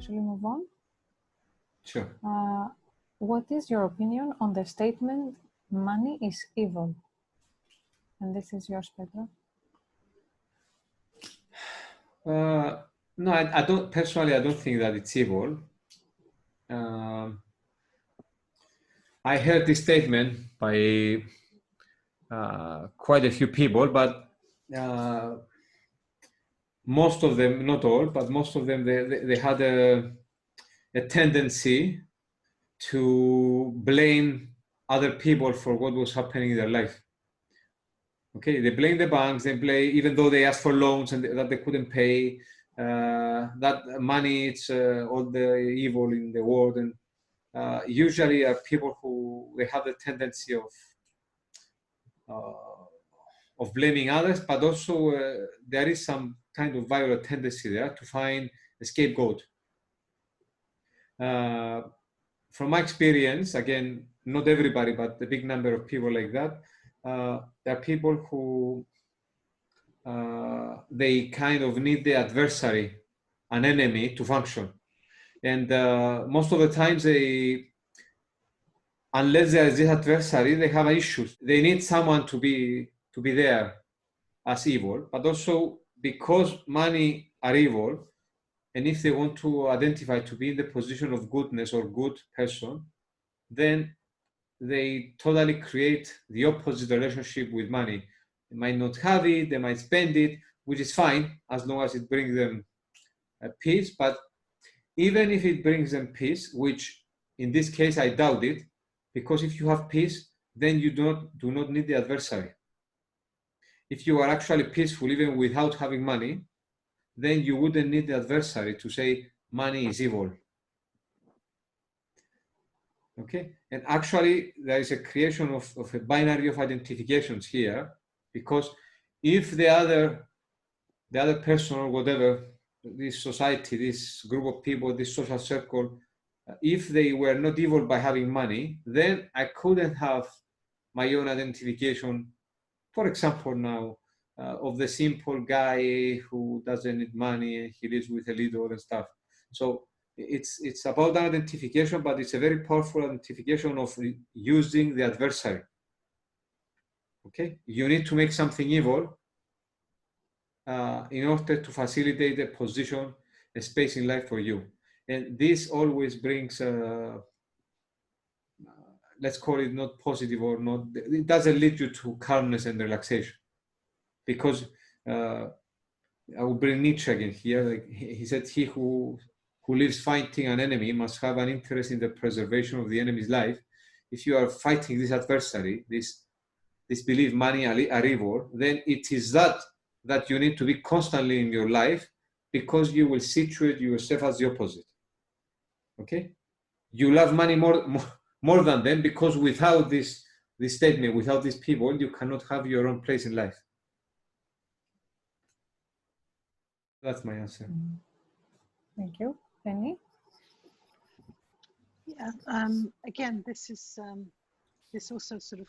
Shall we move on? Sure. What is your opinion on the statement, money is evil? And this is yours, Petros. No, I don't, personally, I don't think that it's evil. I heard this statement by quite a few people, but most of them, not all, but most of them, they had a tendency to blame other people for what was happening in their life. Okay, they blame the banks, they blame, even though they asked for loans and that they couldn't pay, that money, it's all the evil in the world. And usually are people who, they have the tendency of blaming others, but also there is some kind of violent tendency there to find a scapegoat. From my experience, again, not everybody, but a big number of people like that, there are people who they kind of need the adversary, an enemy, to function. And most of the times, unless there is this adversary, they have issues. They need someone to be there as evil, but also because money are evil, and if they want to identify to be in the position of goodness or good person, then they totally create the opposite relationship with money. They might not have it, they might spend it, which is fine as long as it brings them peace. But even if it brings them peace, which in this case I doubt it, because if you have peace, then you do not need the adversary. If you are actually peaceful even without having money, then you wouldn't need the adversary to say money is evil. Okay, and actually there is a creation of a binary of identifications here, because if the other person or whatever, this society, this group of people, this social circle, if they were not evil by having money, then I couldn't have my own identification, for example now, of the simple guy who doesn't need money, he lives with a leader and stuff. So it's about identification, but it's a very powerful identification of using the adversary. Okay, you need to make something evil in order to facilitate a position, a space in life for you. And this always brings, let's call it not positive or not, it doesn't lead you to calmness and relaxation. Because I will bring Nietzsche again here. Like he said, he who lives fighting an enemy must have an interest in the preservation of the enemy's life. If you are fighting this adversary, this belief money are evil, then it is that you need to be constantly in your life, because you will situate yourself as the opposite. Okay, you love money more than them, because without this statement, without these people, you cannot have your own place in life. That's my answer. Thank you. Penny? Yeah, again, this is this also sort of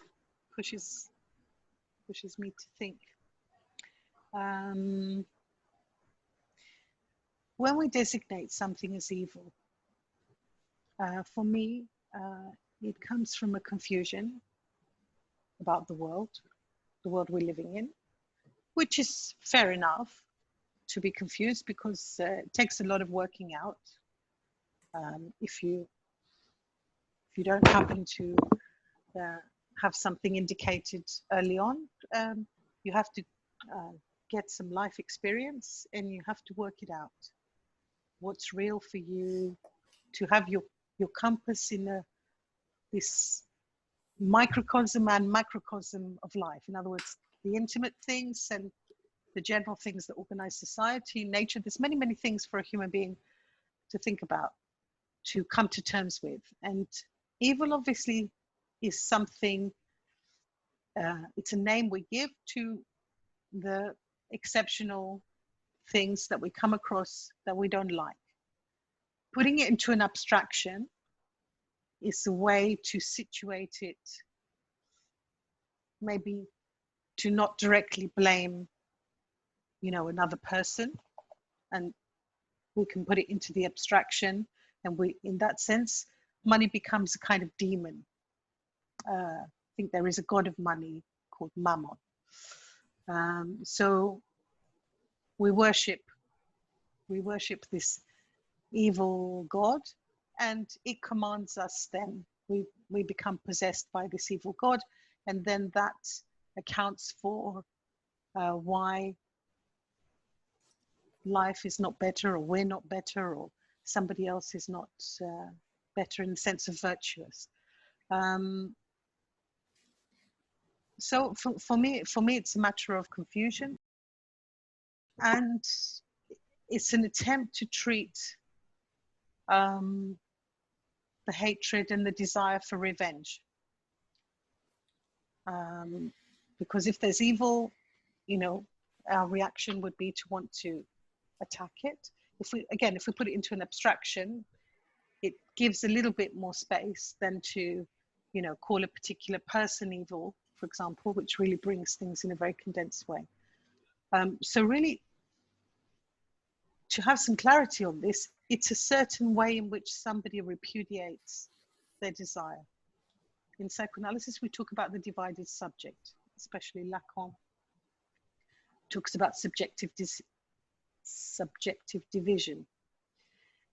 pushes me to think. When we designate something as evil, for me, it comes from a confusion about the world we're living in, which is fair enough to be confused, because it takes a lot of working out. If you don't happen to have something indicated early on, you have to get some life experience, and you have to work it out. What's real for you, to have your compass in this microcosm and macrocosm of life. In other words, the intimate things and the general things that organize society, nature. There's many, many things for a human being to think about, to come to terms with. And evil obviously is something, it's a name we give to the exceptional things that we come across that we don't like. Putting it into an abstraction is a way to situate it, maybe to not directly blame, another person, and we can put it into the abstraction, and in that sense, money becomes a kind of demon. I think there is a god of money called Mammon. So we worship this evil god, and it commands us. Then we become possessed by this evil god, and then that accounts for why life is not better, or we're not better, or somebody else is not better in the sense of virtuous. So for me, it's a matter of confusion, and it's an attempt to treat the hatred and the desire for revenge. Because if there's evil, our reaction would be to want to attack it. If we put it into an abstraction, it gives a little bit more space than to, call a particular person evil, for example, which really brings things in a very condensed way. So really, to have some clarity on this, it's a certain way in which somebody repudiates their desire. In psychoanalysis, we talk about the divided subject, especially Lacan talks about subjective division.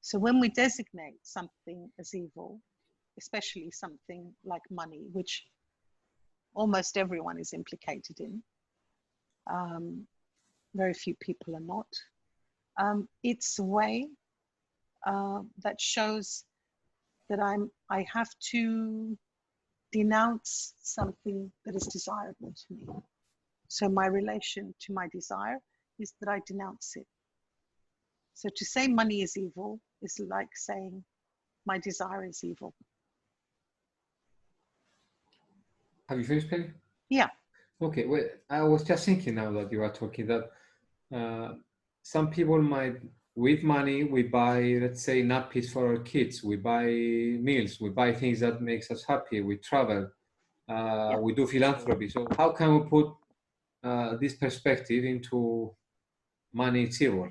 So when we designate something as evil, especially something like money, which almost everyone is implicated in, very few people are not, it's a way that shows that I have to denounce something that is desirable to me. So my relation to my desire is that I denounce it. So to say money is evil is like saying my desire is evil. Have you finished, Penny? Yeah. Okay, well, I was just thinking now that you are talking that some people might, with money, we buy, let's say, nappies for our kids, we buy meals, we buy things that makes us happy, we travel, we do philanthropy. So how can we put this perspective into money is evil?